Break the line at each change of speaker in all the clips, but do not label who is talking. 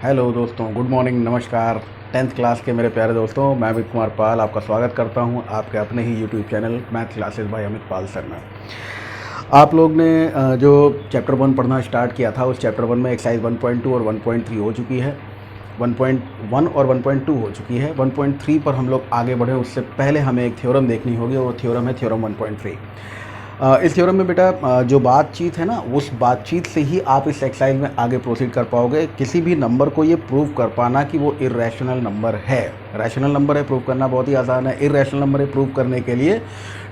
Hello दोस्तों, good morning, नमस्कार। 10th class के मेरे प्यारे दोस्तों, मैं अमित कुमार पाल आपका स्वागत करता हूं आपके अपने ही YouTube channel math classes by Amit Pal sir में। आप लोग ने जो चैप्टर 1 पढ़ना स्टार्ट किया था, उस चैप्टर 1 में एक्सरसाइज 1.2 और 1.3 हो चुकी है। 1.1 और 1.2 हो चुकी है। 1.3 पर हम लोग आगे बढ़े उससे पहले हमें एक थ्योरम देखनी होगी, और वो थ्योरम है थ्योरम 1.3। इस थ्योरम में बेटा जो बातचीत है ना, उस बातचीत से ही आप इस एक्सरसाइज में आगे प्रोसीड कर पाओगे। किसी भी नंबर को ये प्रूव कर पाना कि वो इर्रेशनल नंबर है। रैशनल नंबर है प्रूव करना बहुत ही आसान है। इर्रेशनल नंबर है प्रूव करने के लिए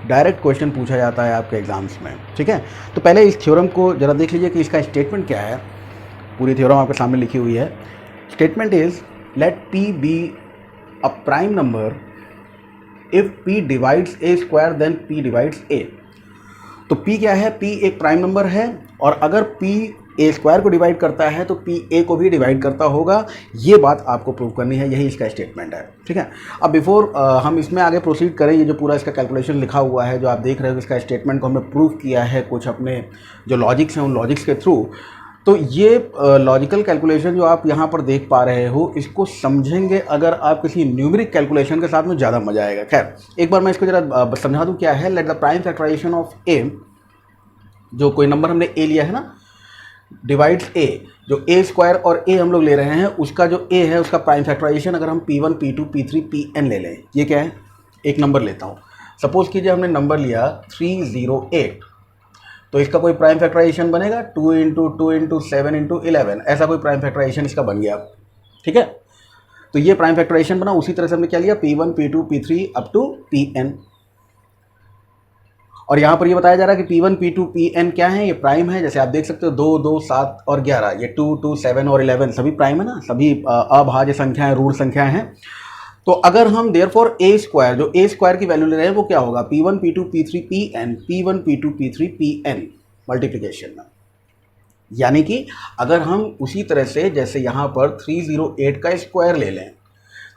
डायरेक्ट क्वेश्चन पूछा जाता है आपके एग्जाम्स में, ठीक है। तो पहले इस थ्योरम को जरा देख लीजिए कि इसका स्टेटमेंट क्या है। पूरी थ्योरम आपके सामने लिखी हुई है। Statement is let p be a prime number if p divides a square then p divides a. तो P क्या है? P एक प्राइम नंबर है, और अगर P ए स्क्वायर को डिवाइड करता है तो P ए को भी डिवाइड करता होगा। ये बात आपको प्रूव करनी है, यही इसका स्टेटमेंट है, ठीक है। अब बिफोर हम इसमें आगे प्रोसीड करें, ये जो पूरा इसका कैलकुलेशन लिखा हुआ है, जो आप देख रहे हो, इसका स्टेटमेंट को हमने प्रूव किया है कुछ अपने जो लॉजिक्स हैं उन लॉजिक्स के थ्रू। तो ये लॉजिकल कैलकुलेशन जो आप यहाँ पर देख पा रहे हो, इसको समझेंगे अगर आप किसी न्यूमेरिक कैलकुलेशन के साथ में ज़्यादा मजा आएगा। खैर, एक बार मैं इसको जरा समझा दूँ क्या है। Let the prime factorisation of a, जो कोई नंबर हमने ए लिया है ना, डिवाइड्स ए, जो ए स्क्वायर और ए हम लोग ले रहे हैं, उसका जो ए है उसका प्राइम फैक्टराइजेशन अगर हम P1 P2 P3 Pn ले लें। ये क्या है? एक नंबर लेता हूँ, सपोज कीजिए हमने नंबर लिया 308, तो इसका कोई प्राइम फैक्टराइजेशन बनेगा 2 इंटू 2 इंटू 7 इंटू 11, ऐसा कोई प्राइम फैक्टराइजेशन इसका बन गया, ठीक है। तो ये प्राइम फैक्टराइजेशन बना। उसी तरह से हमने क्या लिया, P1 P2 P3 up to Pn, और यहाँ पर ये बताया जा रहा है कि P1 P2 Pn क्या है? ये प्राइम है। जैसे आप देख सकते हो 2 2 7 और 11, ये 2 2 7 और 11 सभी प्राइम है ना, सभी अभाज्य संख्याएं, रूट संख्याएं हैं। तो अगर हम देयरफॉर ए स्क्वायर, जो ए स्क्वायर की वैल्यू ले रहे हैं, वो क्या होगा? P1 P2 P3 Pn, P1 P2 P3 Pn multiplication में। यानी कि अगर हम उसी तरह से जैसे यहाँ पर 308 का स्क्वायर ले लें,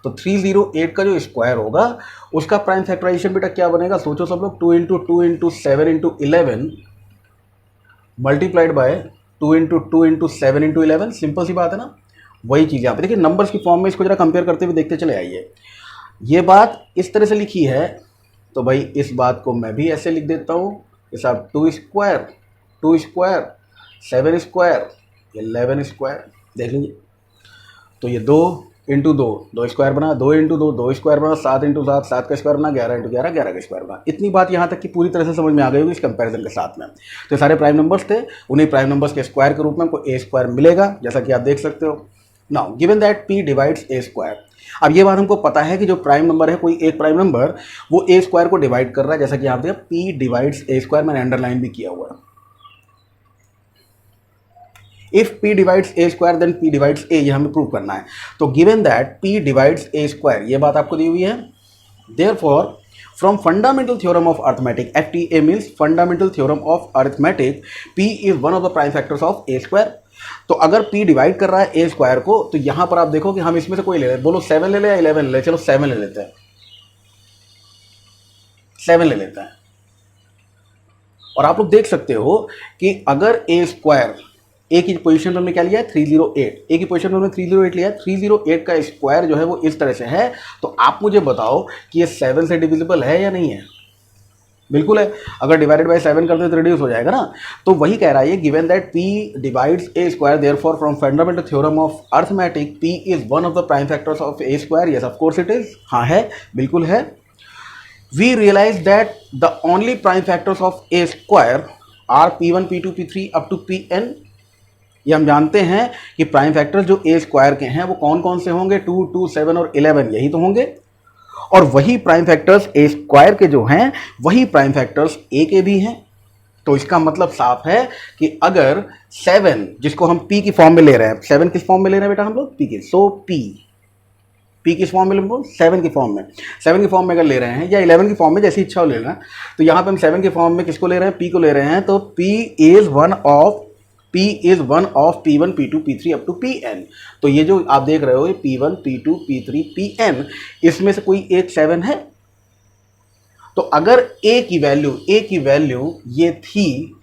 तो 308 का जो स्क्वायर होगा उसका प्राइम फैक्टराइजेशन बेटा क्या बनेगा? सोचो सब लोग, 2 into 2 into 7 into 11 multiplied by 2 into 2 into 7 into 11। Simple सी बात है ना। वही चीज़ यहाँ पे देखिए, नंबर्स की फॉर्म में इसको जरा कंपेयर करते हुए देखते चले आइए। ये बात इस तरह से लिखी है, तो भाई इस बात को मैं भी ऐसे लिख देता हूँ कि साहब 2 स्क्वायर 2 स्क्वायर 7 स्क्वायर 11 स्क्वायर। देख लीजिए, तो ये 2 इंटू 2 2 स्क्वायर बना, 2 इंटू 2 2 स्क्वायर बना, 7 इंटू 7 7 का स्क्वायर बना, 11 इंटू 11 11 का स्क्वायर बना। इतनी बात यहाँ तक कि पूरी तरह से समझ में आ गई होगी इस कंपैरिजन के साथ में। तो सारे प्राइम नंबर्स थे, उन्हीं प्राइम नंबर्स के स्क्वायर के रूप में हमको ए स्क्वायर मिलेगा, जैसा कि आप देख सकते हो। Now given that P divides a square. अब ये बात हमको पता है कि जो प्राइम नंबर है, कोई एक प्राइम नंबर, वो ए स्क्वायर को डिवाइड कर रहा है, जैसा कि आप देखिए P डिवाइड्स ए स्क्वायर, मैंने अंडरलाइन भी किया हुआ है। If P divides a square then P divides a, ये हमें प्रूव करना है। तो given that P divides a square, ये बात आपको दी हुई है। Therefore from fundamental theorem of arithmetic, FTA means fundamental theorem of arithmetic, P is one of the prime factors of a square. तो अगर P डिवाइड कर रहा है ए स्क्वायर को, तो यहां पर आप देखो कि हम इसमें से कोई ले लें। बोलो 7 ले ले या 11 ले ले? चलो 7 ले लेते हैं, 7 ले लेते हैं। और आप लोग देख सकते हो कि अगर ए स्क्वायर, ए की पोजीशन में हमने क्या लिया है? 308। ए की पोजीशन में हमने 308 लिया है। 308 का स्क्वायर जो है वो इस तरह से है। तो आप मुझे बताओ कि ये 7 से डिविजिबल है या नहीं है? बिल्कुल है। अगर डिवाइडेड बाय 7 करते तो रिड्यूस हो जाएगा ना। तो वही कह रहा है, given that P divides a square, therefore from fundamental theorem of arithmetic P is one of the prime factors of a square. Yes of course it is. हाँ है, बिल्कुल है। We realise that the only prime factors of a square are P1 P2 P3 up to Pn। ये हम जानते हैं कि prime factors जो ए स्क्वायर के हैं वो कौन कौन से होंगे? 2 2 7 और 11, यही तो होंगे। और वही प्राइम फैक्टर्स ए स्क्वायर के जो हैं, वही प्राइम फैक्टर्स ए के भी हैं। तो इसका मतलब साफ है कि अगर 7, जिसको हम P की फॉर्म में ले रहे हैं, 7 किस फॉर्म में ले रहे हैं बेटा हम लोग? P की। सो P किस फॉर्म में ले रहे हैं? 7 की फॉर्म में। 7 की फॉर्म में अगर ले रहे हैं, या 11 की फॉर्म में, जैसी इच्छा हो लेना। तो यहाँ पे हम 7 की फॉर्म में किसको ले रहे हैं? P को ले रहे हैं। तो P is one of P1 P2 P3 up to Pn। तो ये जो आप देख रहे हो, ये P1 P2 P3 Pn, इसमें से कोई एक 7 है। तो अगर a की वैल्यू ये थी,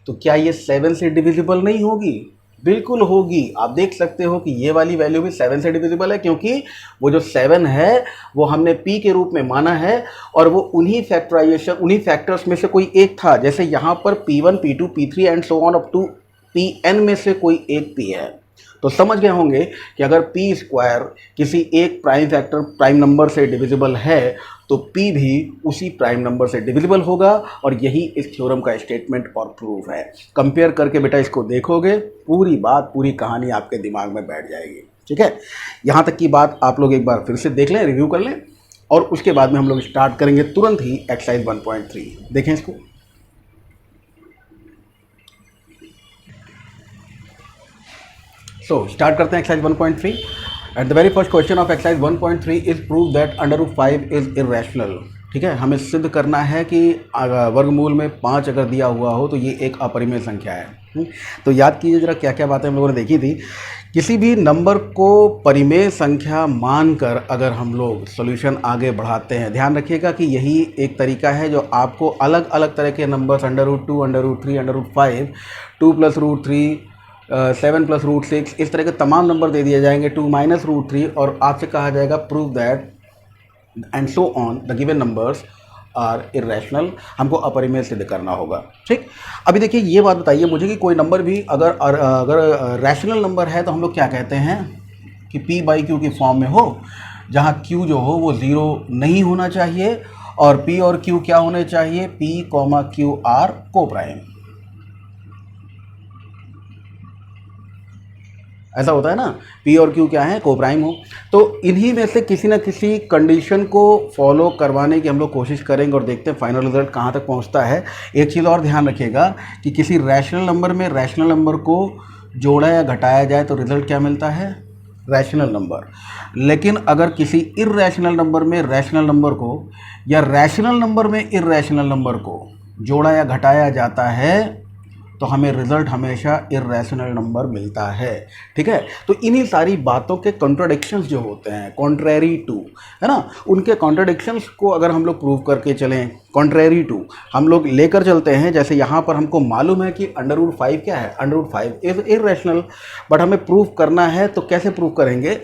तो क्या ये 7 से डिविजिबल नहीं होगी? बिल्कुल होगी। आप देख सकते हो कि ये वाली वैल्यू भी 7 से डिविजिबल है, क्योंकि वो जो 7 है वो हमने p के रूप में माना है और वो उन्हीं फैक्टर्स में से कोई एक था। जैसे यहाँ पर p1 p2 p3 and so on up to pn में से कोई एक p है। तो समझ गए होंगे कि अगर p स्क्वायर किसी एक प्राइम नंबर से डिविजिबल है तो p भी उसी प्राइम नंबर से डिविजिबल होगा, और यही इस थ्योरम का स्टेटमेंट और प्रूफ है। कंपेयर करके बेटा इसको देखोगे, पूरी बात, पूरी कहानी आपके दिमाग में बैठ जाएगी। ठीक है, यहाँ तक की बात आप लोग एक बार फिर से देख लें, रिव्यू कर लें, और उसके बाद में हम लोग स्टार्ट करेंगे तुरंत ही एक्सरसाइज 1.3। देखें इसको। सो स्टार्ट करते हैं exercise 1.3। At the very first question of exercise 1.3 is prove that √5 is irrational. ठीक है, हमें सिद्ध करना है कि वर्गमूल में 5 अगर दिया हुआ हो तो ये एक अपरिमेय संख्या है। तो याद कीजिए जरा क्या क्या बातें हम लोगों ने देखी थी। किसी भी नंबर को परिमेय संख्या मानकर अगर हम लोग सॉल्यूशन आगे बढ़ाते हैं, ध्यान रखिएगा कि यही एक तरीका है जो आपको अलग अलग तरह के नंबर्स √2, √3, √5, 2 + √3, 7 + √6, इस तरह के तमाम नंबर दे दिए जाएंगे, 2 - √3, और आपसे कहा जाएगा prove that and so on the given numbers are irrational. हमको अपरिमेय सिद्ध करना होगा। ठीक, अभी देखिए ये बात बताइए मुझे कि कोई नंबर भी अगर रैशनल नंबर है तो हम लोग क्या कहते हैं कि p/q की फॉर्म में हो, जहाँ q जो हो वो 0 नहीं होना चाहिए और p और q क्या होने चाहिए, p, q आर कोप्राइम। ऐसा होता है ना, p और q क्या है, कोप्राइम हो। तो इन्हीं में से किसी न किसी कंडीशन को फॉलो करवाने की हम लोग कोशिश करेंगे और देखते हैं फाइनल रिजल्ट कहाँ तक पहुँचता है। एक चीज़ और ध्यान रखिएगा कि किसी रैशनल नंबर में रैशनल नंबर को जोड़ा या घटाया जाए तो रिजल्ट क्या मिलता है, रैशनल नंबर। लेकिन अगर किसी इर्रेशनल नंबर में रैशनल नंबर को या रैशनल नंबर में इर्रेशनल नंबर को जोड़ा या घटाया जाता है तो हमें रिजल्ट हमेशा इर्रेशनल नंबर मिलता है। ठीक है, तो इन्हीं सारी बातों के कॉन्ट्राडिक्शंस जो होते हैं, कॉन्ट्रेरी टू, है ना, उनके कॉन्ट्राडिक्शंस को अगर हम लोग प्रूव करके चलें, कॉन्ट्रेरी टू हम लोग लेकर चलते हैं। जैसे यहाँ पर हमको मालूम है कि √5 क्या है, √5 इज इर्रेशनल, बट हमें प्रूव करना है तो कैसे प्रूव करेंगे।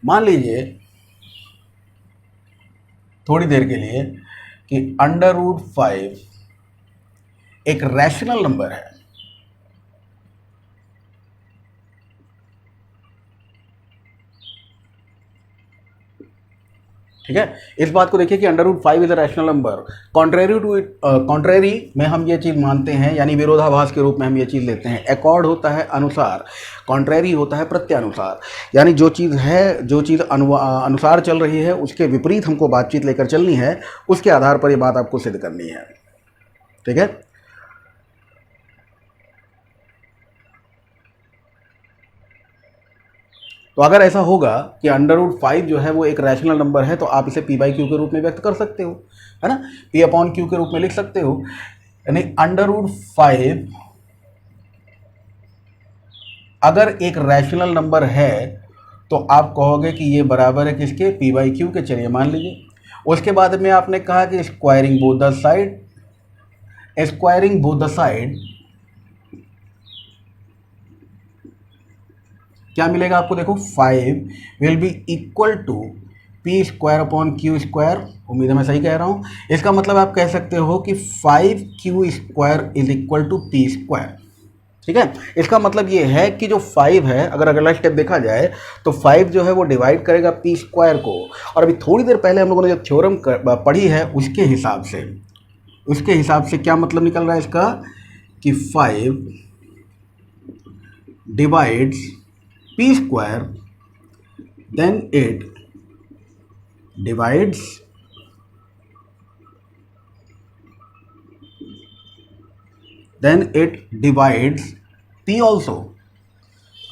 मान लीजिए थोड़ी देर के लिए कि √5 एक रैशनल नंबर है। ठीक है, इस बात को देखिए कि √5 is a rational number. Contrary में हम ये चीज़ मानते हैं, यानी विरोधाभास के रूप में हम ये चीज़ लेते हैं। एकॉर्ड होता है अनुसार, कॉन्ट्रेरी होता है प्रत्यानुसार, यानी जो चीज़ है, जो चीज़ अनुसार चल रही है उसके विपरीत हमको बातचीत लेकर चलनी है, उसके आधार पर ये बात आपको सिद्ध करनी है। ठीक है, तो अगर ऐसा होगा कि √5 जो है वो एक रैशनल नंबर है तो आप इसे p/q के रूप में व्यक्त कर सकते हो, है ना, p/q के रूप में लिख सकते हो। यानी √5 अगर एक रैशनल नंबर है तो आप कहोगे कि ये बराबर है किसके, p/q के। चलिए मान लीजिए, उसके बाद में आपने कहा कि स्क्वायरिंग बोथ द साइड, क्या मिलेगा आपको, देखो 5 will be equal to p²/q²। उम्मीद है मैं सही कह रहा हूँ। इसका मतलब आप कह सकते हो कि 5q² is equal to p²। ठीक है, इसका मतलब ये है कि जो 5 है, अगर अगला स्टेप देखा जाए तो 5 जो है वो डिवाइड करेगा p² को। और अभी थोड़ी देर पहले हम लोगों ने जो थ्योरम पढ़ी है उसके हिसाब से क्या मतलब निकल रहा है इसका, कि 5 divides p², then it divides p also।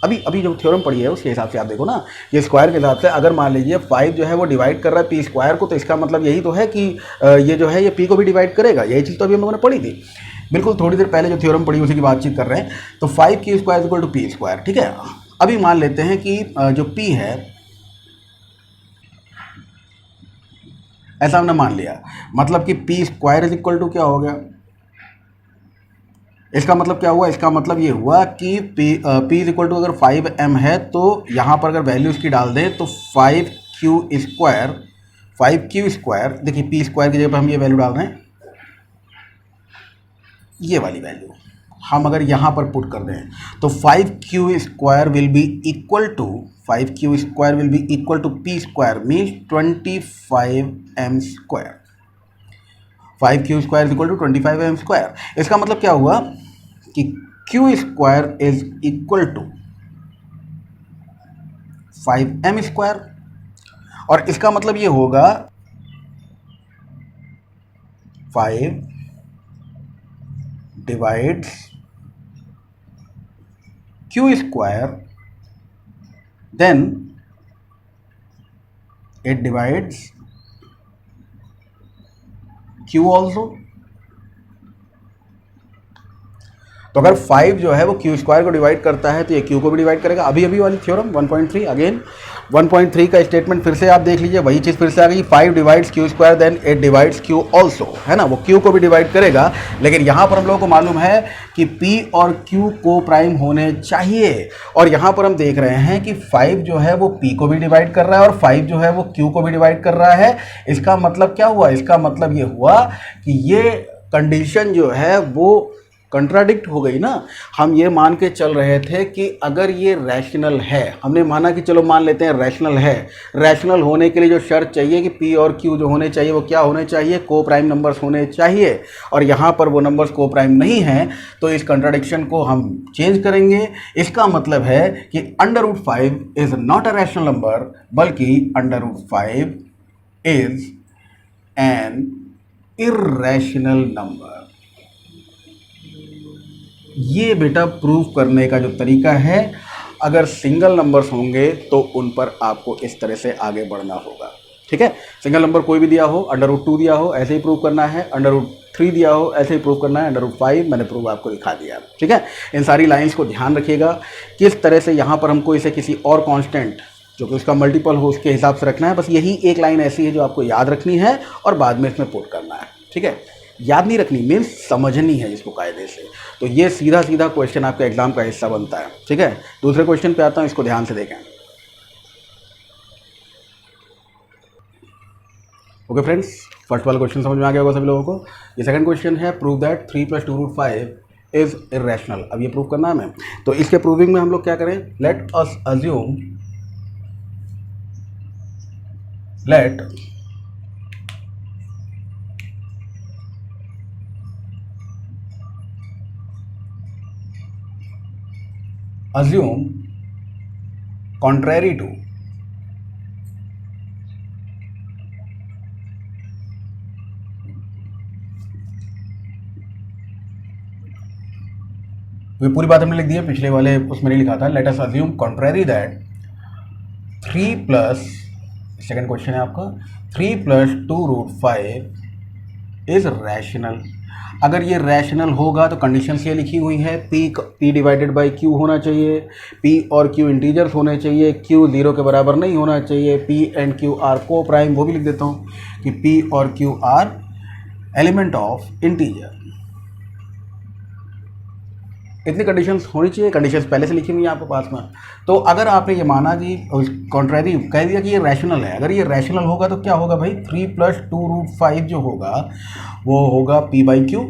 अभी जो थ्योरम पढ़ी है उसके हिसाब से आप देखो ना, ये स्क्वायर के हिसाब से अगर मान लीजिए 5 जो है वो डिवाइड कर रहा है p² को, तो इसका मतलब यही तो है कि ये जो है ये p को भी डिवाइड करेगा। यही चीज़ तो अभी हम लोगों ने पढ़ी थी, बिल्कुल थोड़ी देर पहले जो थ्योरम पढ़ी उसी की बातचीत कर रहे हैं। तो 5q² इक्वल टू p²। ठीक है, अभी मान लेते हैं कि जो p है, ऐसा हमने मान लिया, मतलब कि p² इज इक्वल टू क्या हो गया, इसका मतलब क्या हुआ, इसका मतलब ये हुआ कि P इज इक्वल टू अगर 5m है तो यहाँ पर अगर वैल्यू इसकी डाल दें तो 5Q स्क्वायर, देखिए P स्क्वायर की जगह पर हम ये वैल्यू डाल रहे हैं, ये वाली वैल्यू हम अगर यहाँ पर पुट कर दें तो 5Q square will be equal to P square means 25m square. 5Q square is equal to 25m square. इसका मतलब क्या हुआ कि Q square is equal to 5m square, और इसका मतलब ये होगा 5 divides Q square, then it divides Q also. तो अगर 5 जो है वो Q स्क्वायर को डिवाइड करता है तो ये Q को भी डिवाइड करेगा। अभी वाली थ्योरम 1.3 अगेन 1.3 का स्टेटमेंट फिर से आप देख लीजिए, वही चीज़ फिर से आ गई, 5 divides Q square then it divides Q also, है ना, वो Q को भी डिवाइड करेगा। लेकिन यहाँ पर हम लोगों को मालूम है कि P और Q को प्राइम होने चाहिए, और यहाँ पर हम देख रहे हैं कि 5 जो है वो P को भी डिवाइड कर रहा है और 5 जो है वो Q को भी डिवाइड कर रहा है। इसका मतलब क्या हुआ, इसका मतलब ये हुआ कि ये कंडीशन जो है वो कंट्राडिक्ट हो गई ना। हम ये मान के चल रहे थे कि अगर ये रैशनल है, हमने माना कि चलो मान लेते हैं रैशनल है, रैशनल होने के लिए जो शर्त चाहिए कि P और Q जो होने चाहिए वो क्या होने चाहिए, को प्राइम नंबर्स होने चाहिए, और यहाँ पर वो नंबर्स को प्राइम नहीं हैं, तो इस कंट्राडिक्शन को हम चेंज करेंगे। इसका मतलब है कि √5 is not a rational number, बल्कि √5 इज़ एन इर्रेशनल नंबर। ये बेटा प्रूव करने का जो तरीका है, अगर सिंगल नंबर्स होंगे तो उन पर आपको इस तरह से आगे बढ़ना होगा, ठीक है। सिंगल नंबर कोई भी दिया हो, √2 दिया हो ऐसे ही प्रूव करना है, √3 दिया हो ऐसे ही प्रूव करना है, √5 मैंने प्रूव आपको दिखा दिया, ठीक है। इन सारी लाइंस को ध्यान रखिएगा, किस तरह से यहाँ पर हमको इसे किसी और कांस्टेंट जो कि उसका मल्टीपल हो उसके हिसाब से रखना है। बस यही एक लाइन ऐसी है जो आपको याद रखनी है और बाद में इसमें पुट करना है, ठीक है। याद नहीं रखनी मीन्स समझनी है इसको कायदे से। तो ये सीधा सीधा क्वेश्चन आपका एग्जाम का हिस्सा बनता है, ठीक है। दूसरे क्वेश्चन पे आता हूँ, इसको ध्यान से देखें। ओके फ्रेंड्स, फर्स्ट वाला क्वेश्चन समझ में आ गया होगा सभी लोगों को। ये सेकंड क्वेश्चन है, प्रूव दैट 3 + 2√5 इज इर्रेशनल। अब ये प्रूव करना है हमें, तो इसके प्रूविंग में हम लोग क्या करें, लेट assume contrary to ये पूरी बात हमने लिख दी है, पिछले वाले उसमें नहीं लिखा था। Late us assume contrary that 3 second question है आपका, 3 + 2√5 इज रैशनल। अगर ये रैशनल होगा तो कंडीशंस ये लिखी हुई है, P डिवाइडेड बाई Q होना चाहिए, P और Q इंटीजर्स होने चाहिए, Q 0 के बराबर नहीं होना चाहिए, P and Q are coprime, वो भी लिख देता हूँ कि P और Q are element of integer. इतनी कंडीशंस होनी चाहिए, कंडीशंस पहले से लिखी हुई है आपके पास में। तो अगर आपने ये माना कि कॉन्ट्रेरी कह दिया कि ये रैशनल है, अगर ये रैशनल होगा तो क्या होगा भाई, 3 + 2√5 जो होगा वो होगा P/Q।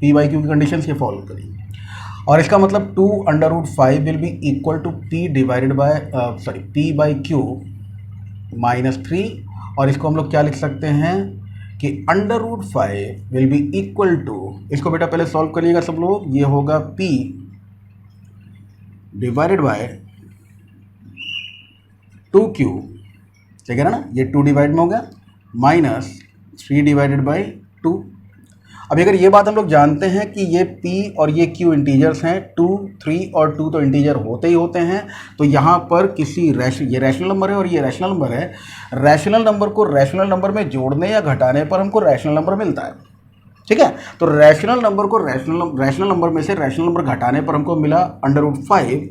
P/Q की कंडीशंस ये फॉलो करेंगे, और इसका मतलब 2√5 will be equal to P/Q -3, और इसको हम लोग क्या लिख सकते हैं कि √5 विल बी इक्वल टू, इसको बेटा पहले सॉल्व करिएगा सब लोग, ये होगा P डिवाइडेड बाय 2Q, ठीक है ना, ये 2 डिवाइड में हो गया, -3 डिवाइडेड बाई 2। अब अगर ये बात हम लोग जानते हैं कि ये P और ये Q इंटीजर्स हैं, 2, 3 और 2 तो इंटीजर होते ही होते हैं, तो यहाँ पर किसी ये रैशनल नंबर है और ये रैशनल नंबर है, रैशनल नंबर को रैशनल नंबर में जोड़ने या घटाने पर हमको रैशनल नंबर मिलता है, ठीक है। तो रैशनल नंबर को रैशनल नंबर में से रैशनल नंबर घटाने पर हमको मिला √5।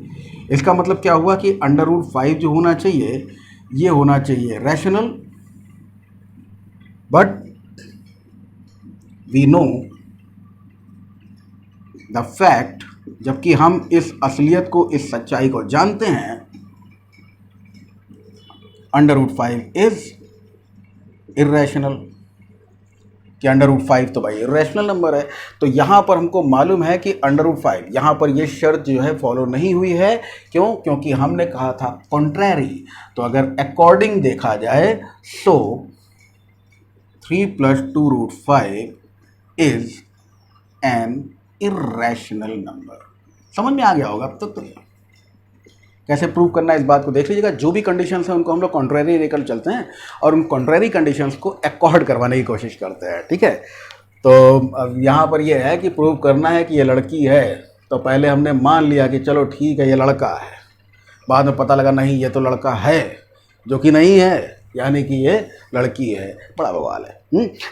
इसका मतलब क्या हुआ कि √5 जो होना चाहिए ये होना चाहिए rational, but we know the fact, जबकि हम इस असलियत को, इस सच्चाई को जानते हैं, √5 इज इर्रेशनल, कि √5 तो भाई इर्रेशनल नंबर है। तो यहाँ पर हमको मालूम है कि √5, यहाँ पर ये शर्त जो है फॉलो नहीं हुई है। क्यों? क्योंकि हमने कहा था कॉन्ट्रैरी। तो अगर अकॉर्डिंग देखा जाए सो 3 + 2√5 इज एन इर्रेशनल नंबर। समझ में आ गया होगा अब तक तो। कैसे प्रूव करना है इस बात को देख लीजिएगा। जो भी कंडीशंस हैं उनको हम लोग कॉन्ट्रैरी लेकर चलते हैं और उन कॉन्ट्रैरी कंडीशंस को अकॉर्ड करवाने की कोशिश करते हैं, ठीक है। तो अब यहाँ पर ये है कि प्रूव करना है कि ये लड़की है। तो पहले हमने मान लिया कि चलो ठीक है ये लड़का है, बाद में पता लगा नहीं ये तो लड़का है, जो कि नहीं है, यानी कि ये लड़की है। बड़ा बवाल है।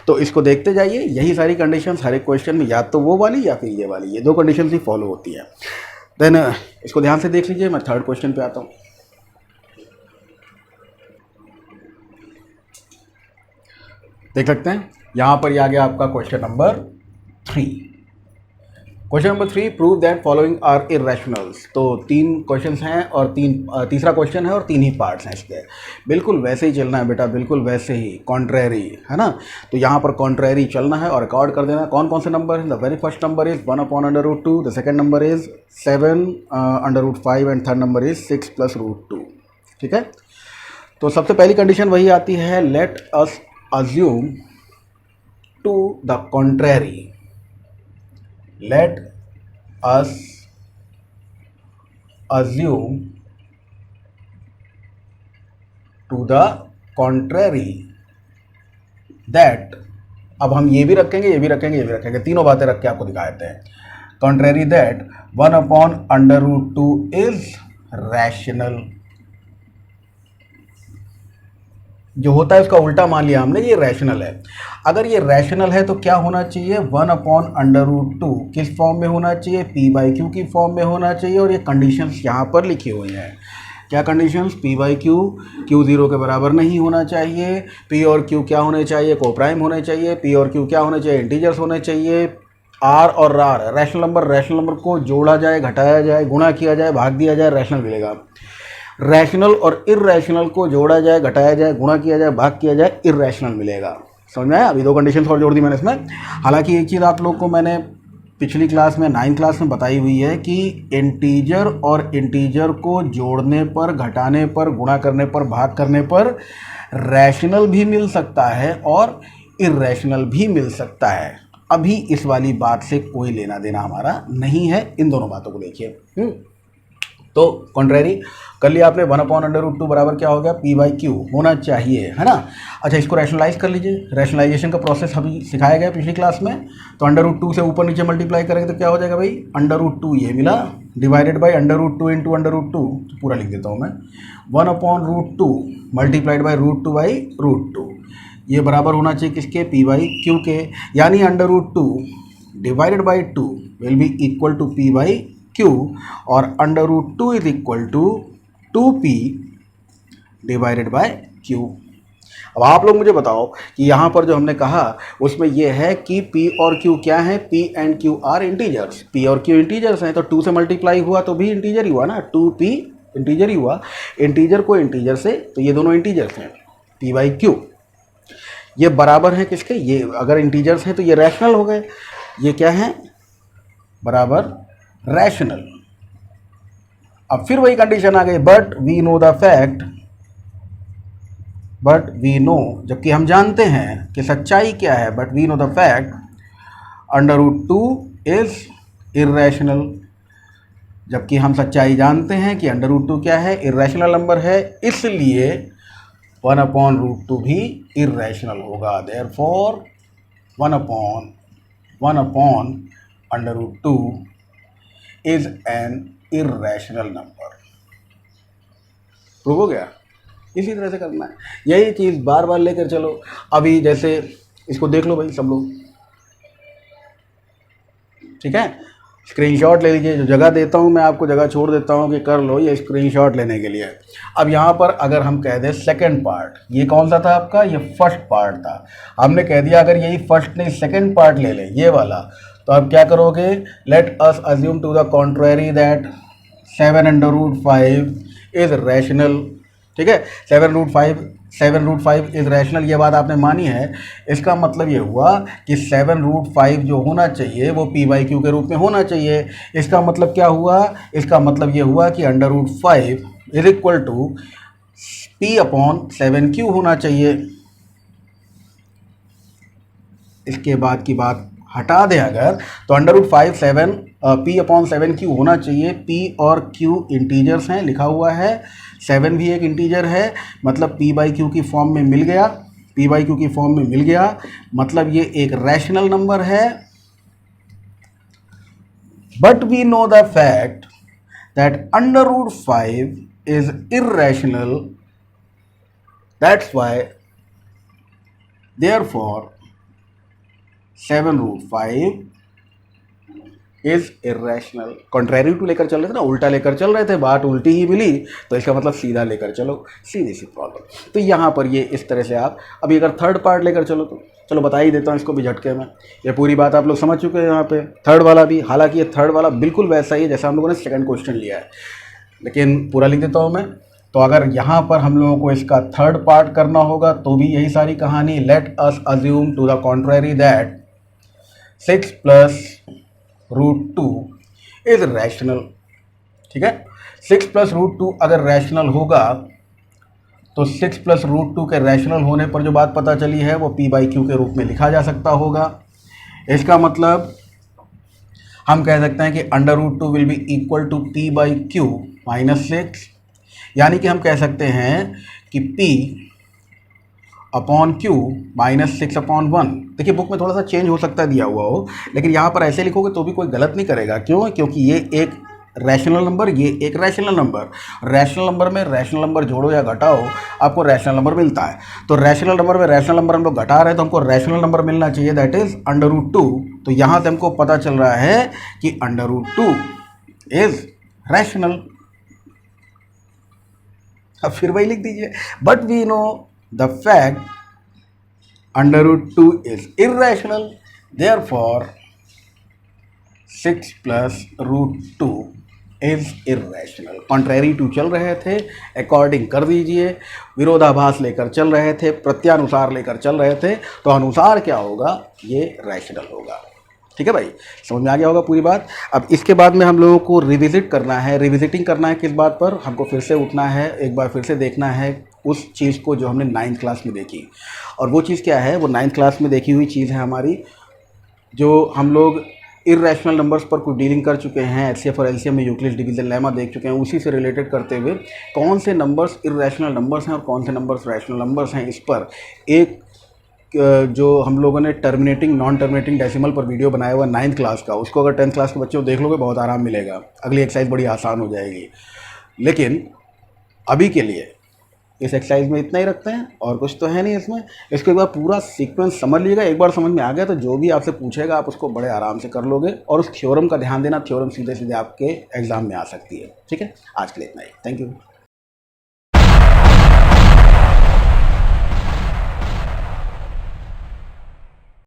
तो इसको देखते जाइए, यही सारी कंडीशंस हर एक क्वेश्चन में, या तो वो वाली या फिर ये वाली, ये दो कंडीशंस ही फॉलो होती हैं। देन इसको ध्यान से देख लीजिए। मैं थर्ड क्वेश्चन पे आता हूँ। देख सकते हैं यहाँ पर ये आ गया आपका question number 3। Question number 3, prove that following are irrationals. तो 3 क्वेश्चंस हैं और तीसरा क्वेश्चन है और 3 ही पार्ट्स हैं इसके। बिल्कुल वैसे ही चलना है बेटा, बिल्कुल वैसे ही, कॉन्ट्रैरी है ना। तो यहाँ पर कॉन्ट्रैरी चलना है और रिकॉर्ड कर देना। कौन कौन से नंबर हैं? The very first number is 1/√2, the second number is 7/5 and third number is 6 + √2, ठीक है। तो सबसे पहली कंडीशन वही आती है, let us assume to the contrary. Let us assume to the contrary that, अब हम ये भी रखेंगे, ये भी रखेंगे, ये भी रखेंगे, तीनों बातें रख के आपको दिखा देते हैं। Contrary that 1/√2 is rational। जो होता है उसका उल्टा मान लिया हमने, ये रैशनल है। अगर ये रैशनल है तो क्या होना चाहिए? 1/√2 किस फॉर्म में होना चाहिए? p/q की फॉर्म में होना चाहिए। और ये कंडीशंस यहाँ पर लिखी हुई हैं। क्या कंडीशंस? p/q, q 0 के बराबर नहीं होना चाहिए। p और q क्या होने चाहिए? कोप्राइम होने चाहिए। p और q क्या होने चाहिए? इंटीजर्स होने चाहिए। r और r रैशनल नंबर को जोड़ा जाए, घटाया जाए, गुणा किया जाए, भाग दिया जाए, रैशनल मिलेगा। रैशनल और इर्रेशनल को जोड़ा जाए, घटाया जाए, गुणा किया जाए, भाग किया जाए, इर्रेशनल मिलेगा। समझ में आया? अभी 2 कंडीशंस और जोड़ दी मैंने इसमें। हालांकि एक चीज़ आप लोग को मैंने पिछली क्लास में 9th क्लास में बताई हुई है कि इंटीजर और इंटीजर को जोड़ने पर, घटाने पर, गुणा करने पर, भाग करने पर रैशनल भी मिल सकता है और इर्रेशनल भी मिल सकता है। अभी इस वाली बात से कोई लेना देना हमारा नहीं है। इन दोनों बातों को देखिए। तो कॉन्ट्रैरी कर लिया आपने। 1/√2 बराबर क्या हो गया? p/q होना चाहिए, है ना। अच्छा, इसको रैशनलाइज कर लीजिए। रैशनलाइजेशन का प्रोसेस अभी सिखाया गया पिछली क्लास में। तो √2 से ऊपर नीचे मल्टीप्लाई करेंगे तो क्या हो जाएगा भाई? √2 ये मिला, डिवाइडेड बाई √2 इंटू √2, पूरा लिख देता हूँ मैं। 1/√2 मल्टीप्लाइड बाई √2/√2, ये बराबर होना चाहिए किसके? p/q के। यानी √2 divided by 2 will be equal to p/q और √2 is equal to 2p divided by q। अब आप लोग मुझे बताओ कि यहाँ पर जो हमने कहा उसमें ये है कि p और q क्या है? p and q are integers. p और q इंटीजर्स हैं तो 2 से मल्टीप्लाई हुआ तो भी इंटीजर ही हुआ ना, 2p इंटीजर ही हुआ। इंटीजर को इंटीजर से, तो ये दोनों इंटीजर्स हैं, p/q। ये बराबर हैं किसके? ये अगर इंटीजर्स हैं तो ये रैशनल हो गए। ये क्या है? बराबर रैशनल। अब फिर वही कंडीशन आ गई, but we know the fact, but we know, जबकि हम जानते हैं कि सच्चाई क्या है, but we know the fact √2 is irrational. जबकि हम सच्चाई जानते हैं कि √2 क्या है? इर्रेशनल नंबर है, इसलिए 1/√2 भी इर्रेशनल होगा। Therefore 1/√2 is an irrational number. Prove हो गया? इसी तरह से करना है, यही चीज़ बार बार लेकर चलो। अभी जैसे इसको देख लो भाई सब लोग, ठीक है। स्क्रीनशॉट ले लीजिए, जो जगह देता हूँ मैं आपको, जगह छोड़ देता हूँ कि कर लो ये स्क्रीनशॉट लेने के लिए। अब यहाँ पर अगर हम कह दें सेकंड पार्ट, ये कौन सा था आपका? ये फर्स्ट पार्ट था। हमने कह दिया अगर यही फर्स्ट नहीं सेकंड पार्ट ले लें, ये वाला, तो आप क्या करोगे, let us assume to the contrary that 7√5 is rational. ठीक है, 7√5 इज रैशनल, ये बात आपने मानी है। इसका मतलब ये हुआ कि 7√5 जो होना चाहिए वो p/q के रूप में होना चाहिए। इसका मतलब क्या हुआ, इसका मतलब ये हुआ कि √5 इज इक्वल टू p/7q होना चाहिए। इसके बाद की बात हटा दें अगर, तो √5 p/7q होना चाहिए। p और q इंटीजर्स हैं, लिखा हुआ है, 7 भी एक इंटीजर है, मतलब p/q की फॉर्म में मिल गया, p/q की फॉर्म में मिल गया, मतलब ये एक रैशनल नंबर है। But we know the fact that √5 is irrational, that's why therefore 7√5 is irrational. Contrary to लेकर चल रहे थे ना, उल्टा लेकर चल रहे थे, बात उल्टी ही मिली, तो इसका मतलब सीधा लेकर चलो, सीधी सी प्रॉब्लम। तो यहाँ पर ये इस तरह से आप अभी अगर थर्ड पार्ट लेकर चलो तो चलो बता ही देता हूँ इसको भी झटके में। ये पूरी बात आप लोग समझ चुके हैं यहाँ पे। थर्ड वाला भी, हालांकि ये थर्ड वाला बिल्कुल वैसा ही है जैसा हम लोगों ने सेकंड क्वेश्चन लिया है, लेकिन पूरा लिख देता हूँ मैं। तो अगर यहाँ पर हम लोगों को इसका थर्ड पार्ट करना होगा तो भी यही सारी कहानी, let us assume to the contrary that 6 + √2 is rational. ठीक है, 6 + √2 अगर रैशनल होगा तो 6 + √2 के रैशनल होने पर जो बात पता चली है वो p/q के रूप में लिखा जा सकता होगा। इसका मतलब हम कह सकते हैं कि √2 will be equal to p/q -6, यानी कि हम कह सकते हैं कि p/q -6/1। देखिए बुक में थोड़ा सा चेंज हो सकता है दिया हुआ हो, लेकिन यहाँ पर ऐसे लिखोगे तो भी कोई गलत नहीं करेगा। क्यों? क्योंकि ये एक रैशनल नंबर, ये एक रैशनल नंबर, रैशनल नंबर में रैशनल नंबर जोड़ो या घटाओ आपको रैशनल नंबर मिलता है। तो रैशनल नंबर में रैशनल नंबर हम लोग घटा रहे हैं तो हमको रैशनल नंबर मिलना चाहिए, दैट इज √2। तो यहाँ से हमको पता चल रहा है कि √2 इज रैशनल। अब फिर वही लिख दीजिए, but we know the fact √2 is irrational, therefore 6 + √2 is irrational. Contrary to चल रहे थे, अकॉर्डिंग कर दीजिए, विरोधाभास लेकर चल रहे थे, प्रत्यानुसार लेकर चल रहे थे, तो अनुसार क्या होगा, ये रैशनल होगा। ठीक है भाई, समझ में आ गया होगा पूरी बात। अब इसके बाद में हम लोगों को रिविजिट करना है। रिविजिटिंग करना है किस बात पर, हमको फिर से उठना है, एक बार फिर से देखना है उस चीज़ को जो हमने 9th क्लास में देखी। और वो चीज़ क्या है, वो 9th क्लास में देखी हुई चीज़ है हमारी, जो हम लोग इर्रेशनल नंबर्स पर कुछ डीलिंग कर चुके हैं, एचसीएफ और एलसीएम में यूक्लिड्स डिवीजन लेमा देख चुके हैं। उसी से रिलेटेड करते हुए कौन से नंबर्स इर्रेशनल नंबर्स हैं और कौन से नंबर्स रैशनल नंबर्स हैं, इस पर एक जो हम लोगों ने टर्मिनेटिंग नॉन टर्मिनेटिंग डेसिमल पर वीडियो बनाया हुआ 9th क्लास का, उसको अगर 10th क्लास के बच्चे को देख लोगे बहुत आराम मिलेगा, अगली एक्सरसाइज बड़ी आसान हो जाएगी। लेकिन अभी के लिए इस एक्सरसाइज में इतना ही रखते हैं, और कुछ तो है नहीं इसमें। इसको एक बार पूरा सीक्वेंस समझ लीजिएगा, एक बार समझ में आ गया तो जो भी आपसे पूछेगा आप उसको बड़े आराम से कर लोगे। और उस थ्योरम का ध्यान देना, थ्योरम सीधे सीधे आपके एग्जाम में आ सकती है। ठीक है, आज के लिए इतना ही, थैंक यू।